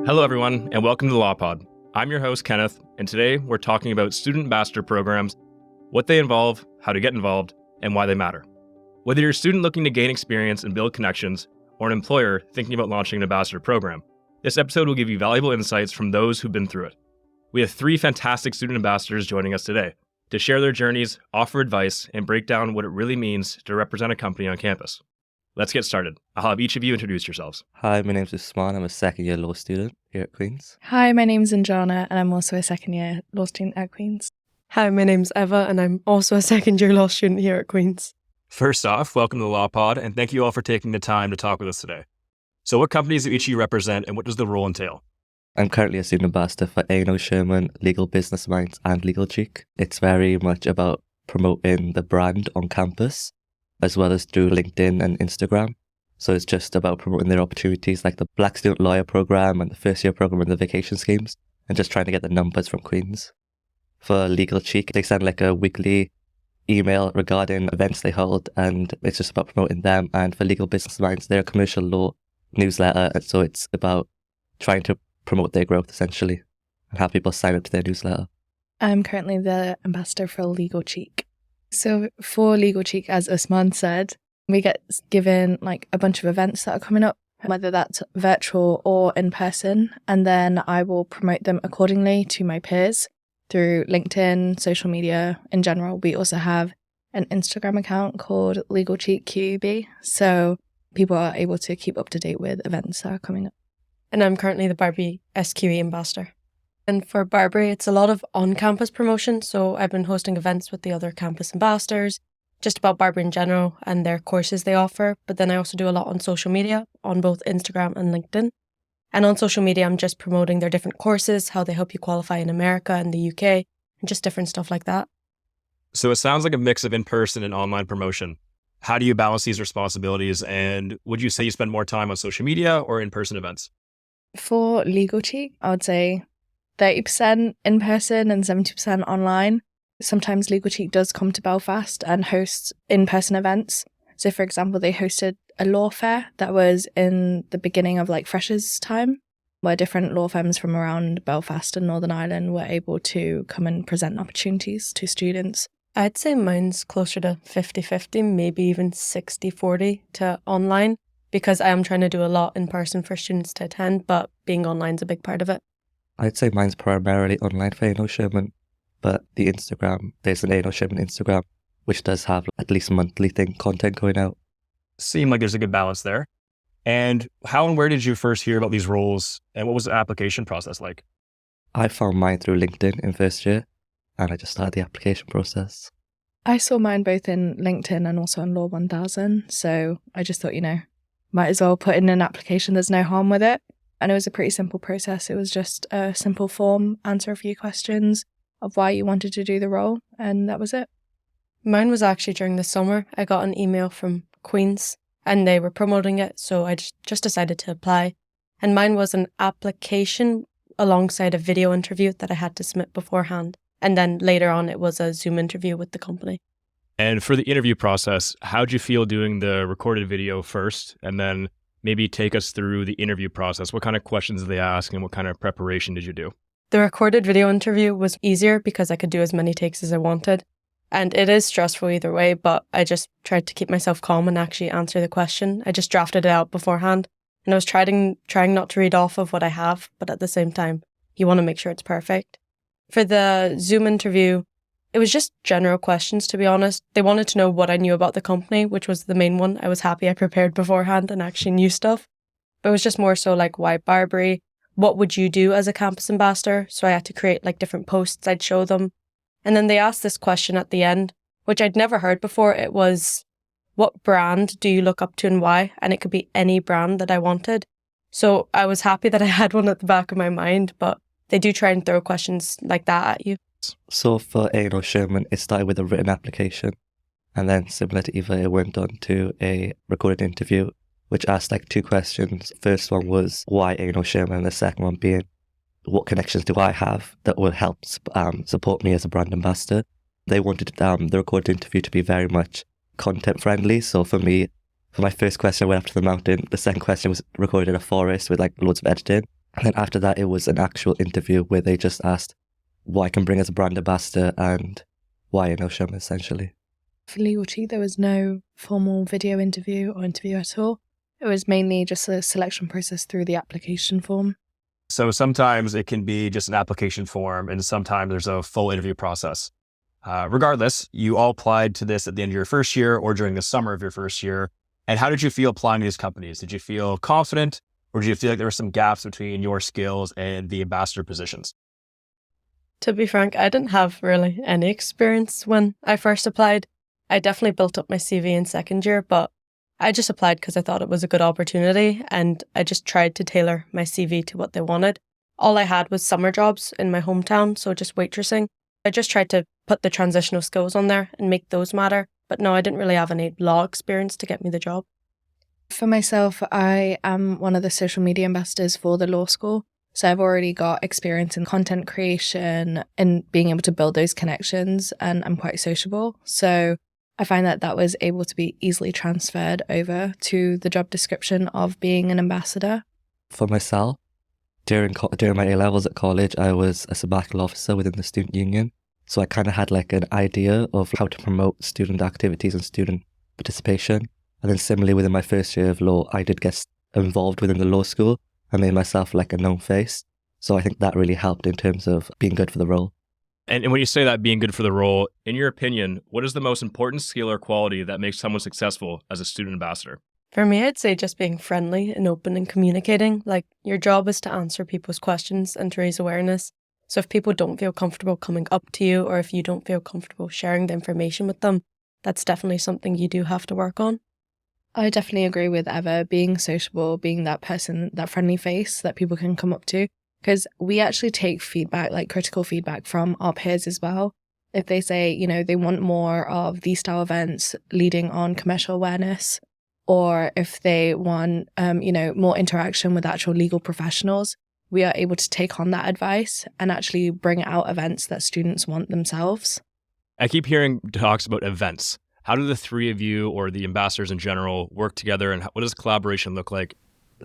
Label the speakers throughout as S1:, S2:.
S1: Hello, everyone, and welcome to the LawPod. I'm your host, Kenneth, and today we're talking about student ambassador programs, what they involve, how to get involved, and why they matter. Whether you're a student looking to gain experience and build connections, or an employer thinking about launching an ambassador program, this episode will give you valuable insights from those who've been through it. We have 3 fantastic student ambassadors joining us today to share their journeys, offer advice, and break down what it really means to represent a company on campus. Let's get started. I'll have each of you introduce yourselves.
S2: Hi, my name's Usman. I'm a second-year law student here at Queen's.
S3: Hi, my name's Anjana, and I'm also a second-year law student at Queen's.
S4: Hi, my name's Eva, and I'm also a second-year law student here at Queen's.
S1: First off, welcome to the LawPod, and thank you all for taking the time to talk with us today. So what companies do each of you represent, and what does the role entail?
S2: I'm currently a student ambassador for A&O Sherman, Legal Business Minds, and Legal Cheek. It's very much about promoting the brand on campus, as well as through LinkedIn and Instagram. So it's just about promoting their opportunities like the Black Student Lawyer Program and the first year program and the vacation schemes, and just trying to get the numbers from Queen's. For Legal Cheek, they send like a weekly email regarding events they hold, and it's just about promoting them. And for Legal Business Minds, they're a commercial law newsletter, and so it's about trying to promote their growth essentially and have people sign up to their newsletter.
S3: I'm currently the ambassador for Legal Cheek. So for Legal Cheek, as Usman said, we get given like a bunch of events that are coming up, whether that's virtual or in person, and then I will promote them accordingly to my peers through LinkedIn, social media in general. We also have an Instagram account called Legal Cheek QB, so people are able to keep up to date with events that are coming up.
S4: And I'm currently the Barbary SQE ambassador. And for Barbary, it's a lot of on-campus promotion, so I've been hosting events with the other campus ambassadors, just about Barbary in general and their courses they offer, but then I also do a lot on social media, on both Instagram and LinkedIn. And on social media, I'm just promoting their different courses, how they help you qualify in America and the UK, and just different stuff like that.
S1: So it sounds like a mix of in-person and online promotion. How do you balance these responsibilities, and would you say you spend more time on social media or in-person events?
S3: For Legal Cheek, I would say 30% in person and 70% online. Sometimes Legal Cheek does come to Belfast and hosts in-person events. So for example, they hosted a law fair that was in the beginning of like Freshers' time, where different law firms from around Belfast and Northern Ireland were able to come and present opportunities to students.
S4: I'd say mine's closer to 50-50, maybe even 60-40 to online, because I am trying to do a lot in person for students to attend, but being online's a big part of it.
S2: I'd say mine's primarily online for A&O Sherman, but the Instagram, there's an A&O Sherman Instagram, which does have at least monthly content going out.
S1: Seem like there's a good balance there. And how and where did you first hear about these roles, and what was the application process like?
S2: I found mine through LinkedIn in first year, and I just started the application process.
S3: I saw mine both in LinkedIn and also on Law 1000, so I just thought, might as well put in an application, there's no harm with it. And it was a pretty simple process. It was just a simple form, answer a few questions of why you wanted to do the role, and that was it.
S4: Mine was actually during the summer. I got an email from Queen's and they were promoting it, so I just decided to apply. And mine was an application alongside a video interview that I had to submit beforehand. And then later on, it was a Zoom interview with the company.
S1: And for the interview process, how'd you feel doing the recorded video first, and then maybe take us through the interview process? What kind of questions did they ask, and what kind of preparation did you do?
S4: The recorded video interview was easier because I could do as many takes as I wanted. And it is stressful either way, but I just tried to keep myself calm and actually answer the question. I just drafted it out beforehand. And I was trying not to read off of what I have, but at the same time, you want to make sure it's perfect. For the Zoom interview, it was just general questions, to be honest. They wanted to know what I knew about the company, which was the main one. I was happy I prepared beforehand and actually knew stuff. But it was just more so like, why Barbary? What would you do as a campus ambassador? So I had to create like different posts I'd show them. And then they asked this question at the end, which I'd never heard before. It was, what brand do you look up to and why? And it could be any brand that I wanted. So I was happy that I had one at the back of my mind, but they do try and throw questions like that at you.
S2: So for A&O Sherman, it started with a written application, and then similar to Eva, it went on to a recorded interview, which asked like 2 questions. First one was why A&O Sherman, and the second one being what connections do I have that will help support me as a brand ambassador. They wanted the recorded interview to be very much content friendly. So for me, for my first question, I went up to the mountain. The second question was recorded in a forest with like loads of editing. And then after that, it was an actual interview where they just asked what I can bring as a brand ambassador and why I know Shum, essentially.
S3: For Legal Cheek, there was no formal video interview or interview at all. It was mainly just a selection process through the application form.
S1: So sometimes it can be just an application form, and sometimes there's a full interview process. Regardless, you all applied to this at the end of your first year or during the summer of your first year. And how did you feel applying to these companies? Did you feel confident, or did you feel like there were some gaps between your skills and the ambassador positions?
S4: To be frank, I didn't have really any experience when I first applied. I definitely built up my CV in second year, but I just applied because I thought it was a good opportunity, and I just tried to tailor my CV to what they wanted. All I had was summer jobs in my hometown, so just waitressing. I just tried to put the transitional skills on there and make those matter. But no, I didn't really have any law experience to get me the job.
S3: For myself, I am one of the social media ambassadors for the law school. So I've already got experience in content creation and being able to build those connections, and I'm quite sociable. So I find that that was able to be easily transferred over to the job description of being an ambassador.
S2: For myself, during my A-levels at college, I was a sabbatical officer within the student union. So I kind of had like an idea of how to promote student activities and student participation. And then similarly, within my first year of law, I did get involved within the law school. I made myself like a known face. So I think that really helped in terms of being good for the role.
S1: And when you say that being good for the role, in your opinion, what is the most important skill or quality that makes someone successful as a student ambassador?
S4: For me, I'd say just being friendly and open and communicating. Like, your job is to answer people's questions and to raise awareness. So if people don't feel comfortable coming up to you, or if you don't feel comfortable sharing the information with them, that's definitely something you do have to work on.
S3: I definitely agree with Eva, being sociable, being that person, that friendly face that people can come up to. Because we actually take feedback, like critical feedback from our peers as well. If they say, they want more of these style events leading on commercial awareness, or if they want, more interaction with actual legal professionals, we are able to take on that advice and actually bring out events that students want themselves.
S1: I keep hearing talks about events. How do the three of you or the ambassadors in general work together, and what does collaboration look like?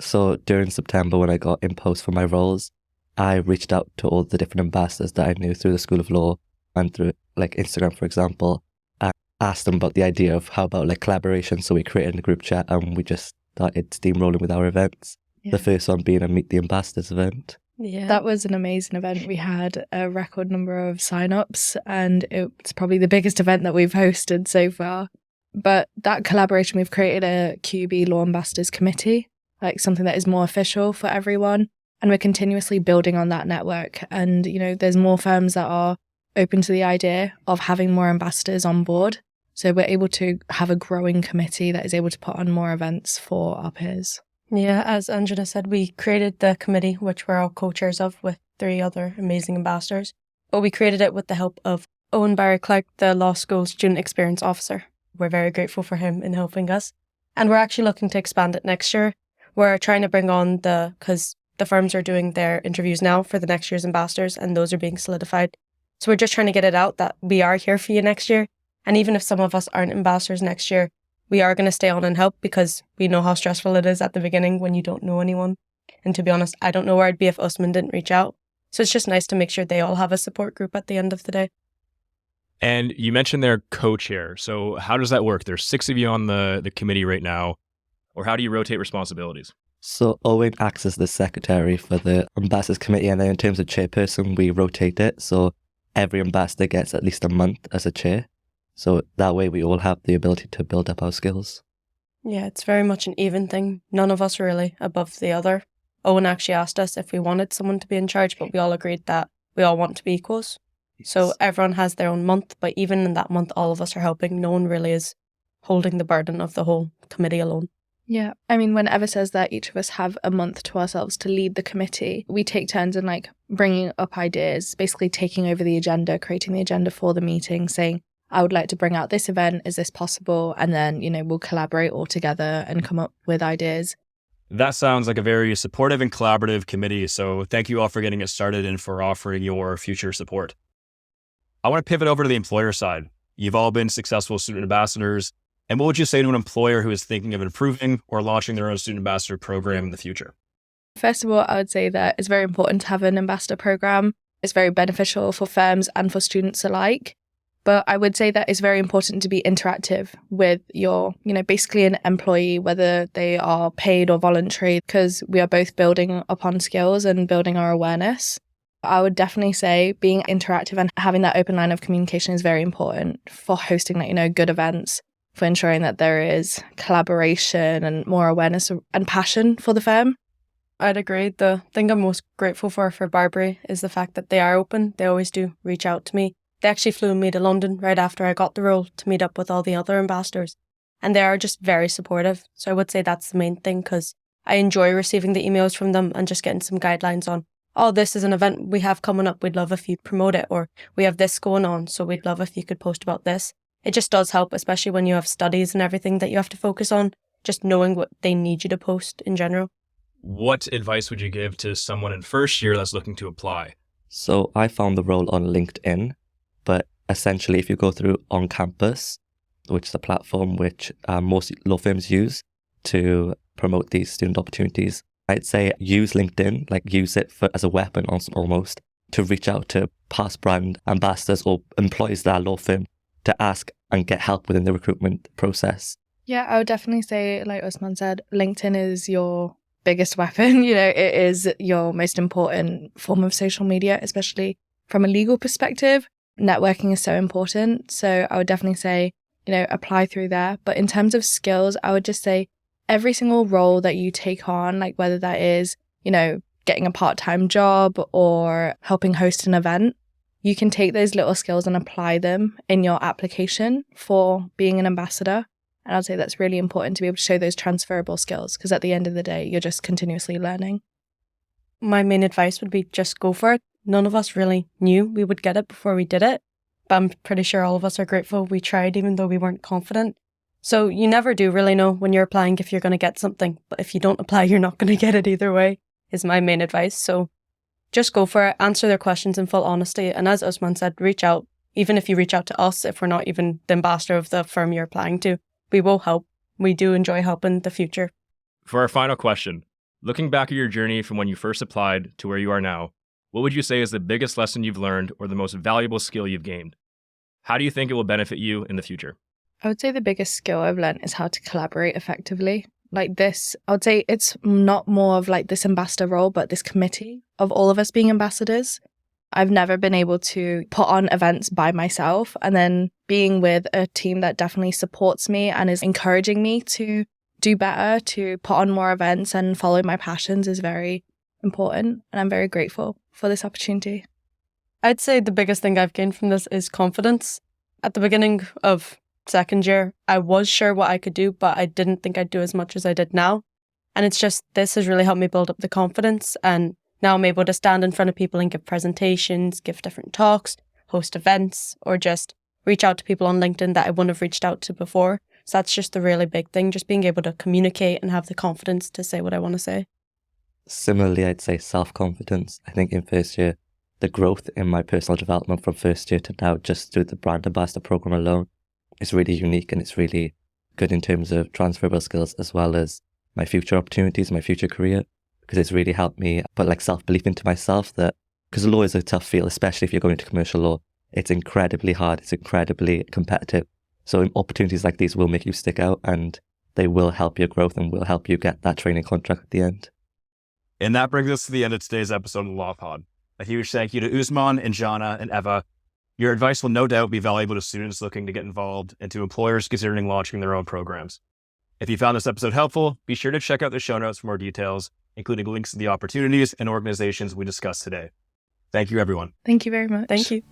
S2: So during September, when I got imposed for my roles, I reached out to all the different ambassadors that I knew through the School of Law and through like Instagram, for example, and asked them about the idea of how about like collaboration. So we created a group chat and we just started steamrolling with our events. Yeah. The first one being a Meet the Ambassadors event.
S3: Yeah, that was an amazing event. We had a record number of sign-ups, and it's probably the biggest event that we've hosted so far. But that collaboration, we've created a QB Law Ambassadors Committee, like something that is more official for everyone. And we're continuously building on that network. And, there's more firms that are open to the idea of having more ambassadors on board. So we're able to have a growing committee that is able to put on more events for our peers.
S4: Yeah, as Anjana said, we created the committee, which we're all co-chairs of with 3 other amazing ambassadors. But we created it with the help of Owen Barry-Clark, the law school student experience officer. We're very grateful for him in helping us. And we're actually looking to expand it next year. We're trying to bring on because the firms are doing their interviews now for the next year's ambassadors, and those are being solidified. So we're just trying to get it out that we are here for you next year. And even if some of us aren't ambassadors next year, we are going to stay on and help, because we know how stressful it is at the beginning when you don't know anyone. And to be honest, I don't know where I'd be if Usman didn't reach out. So it's just nice to make sure they all have a support group at the end of the day.
S1: And you mentioned their co-chair. So how does that work? There's 6 of you on the committee right now. Or how do you rotate responsibilities?
S2: So Owen acts as the secretary for the ambassadors committee, and then in terms of chairperson, we rotate it. So every ambassador gets at least a month as a chair. So that way we all have the ability to build up our skills.
S4: Yeah, it's very much an even thing. None of us are really above the other. Owen actually asked us if we wanted someone to be in charge, but we all agreed that we all want to be equals. Yes. So everyone has their own month, but even in that month, all of us are helping. No one really is holding the burden of the whole committee alone.
S3: Yeah, I mean, when Eva says that each of us have a month to ourselves to lead the committee, we take turns in bringing up ideas, basically taking over the agenda, creating the agenda for the meeting, saying, I would like to bring out this event. Is this possible? And then, we'll collaborate all together and come up with ideas.
S1: That sounds like a very supportive and collaborative committee. So thank you all for getting it started and for offering your future support. I want to pivot over to the employer side. You've all been successful student ambassadors. And what would you say to an employer who is thinking of improving or launching their own student ambassador program in the future?
S3: First of all, I would say that it's very important to have an ambassador program. It's very beneficial for firms and for students alike. But I would say that it's very important to be interactive with your, basically an employee, whether they are paid or voluntary, because we are both building upon skills and building our awareness. I would definitely say being interactive and having that open line of communication is very important for hosting, good events, for ensuring that there is collaboration and more awareness and passion for the firm.
S4: I'd agree. The thing I'm most grateful for Barbary is the fact that they are open. They always do reach out to me. They actually flew me to London right after I got the role to meet up with all the other ambassadors. And they are just very supportive. So I would say that's the main thing, because I enjoy receiving the emails from them and just getting some guidelines on, oh, this is an event we have coming up. We'd love if you'd promote it. Or we have this going on, so we'd love if you could post about this. It just does help, especially when you have studies and everything that you have to focus on, just knowing what they need you to post in general.
S1: What advice would you give to someone in first year that's looking to apply?
S2: So I found the role on LinkedIn, but essentially if you go through On Campus, which is a platform which most law firms use to promote these student opportunities, I'd say use LinkedIn, use it as a weapon almost, to reach out to past brand ambassadors or employees that are law firm to ask and get help within the recruitment process.
S3: Yeah, I would definitely say, like Usman said, LinkedIn is your biggest weapon. It is your most important form of social media, especially from a legal perspective. Networking is so important. So I would definitely say, apply through there. But in terms of skills, I would just say every single role that you take on, whether that is, getting a part-time job or helping host an event, you can take those little skills and apply them in your application for being an ambassador. And I'd say that's really important to be able to show those transferable skills, because at the end of the day, you're just continuously learning.
S4: My main advice would be just go for it. None of us really knew we would get it before we did it, but I'm pretty sure all of us are grateful we tried, even though we weren't confident. So you never do really know when you're applying if you're going to get something, but if you don't apply, you're not going to get it either way, is my main advice. So just go for it, answer their questions in full honesty, and as Usman said, reach out. Even if you reach out to us, if we're not even the ambassador of the firm you're applying to, we will help. We do enjoy helping the future.
S1: For our final question, looking back at your journey from when you first applied to where you are now, what would you say is the biggest lesson you've learned or the most valuable skill you've gained? How do you think it will benefit you in the future?
S3: I would say the biggest skill I've learned is how to collaborate effectively. I would say it's not more of this ambassador role, but this committee of all of us being ambassadors. I've never been able to put on events by myself, and then being with a team that definitely supports me and is encouraging me to do better, to put on more events and follow my passions is very important. And I'm very grateful for this opportunity.
S4: I'd say the biggest thing I've gained from this is confidence. At the beginning of second year, I was sure what I could do, but I didn't think I'd do as much as I did now. And it's just, this has really helped me build up the confidence. And now I'm able to stand in front of people and give presentations, give different talks, host events, or just reach out to people on LinkedIn that I wouldn't have reached out to before. So that's just the really big thing, just being able to communicate and have the confidence to say what I want to say.
S2: Similarly, I'd say self-confidence. I think in first year, the growth in my personal development from first year to now, just through the brand ambassador program alone, is really unique, and it's really good in terms of transferable skills as well as my future opportunities, my future career, because it's really helped me put self-belief into myself, that because law is a tough field, especially if you're going into commercial law. It's incredibly hard, it's incredibly competitive. So opportunities like these will make you stick out, and they will help your growth and will help you get that training contract at the end.
S5: And that brings us to the end of today's episode of LawPod. A huge thank you to Usman and Jana and Eva. Your advice will no doubt be valuable to students looking to get involved and to employers considering launching their own programs. If you found this episode helpful, be sure to check out the show notes for more details, including links to the opportunities and organizations we discussed today. Thank you, everyone.
S3: Thank you very much.
S4: Thank you.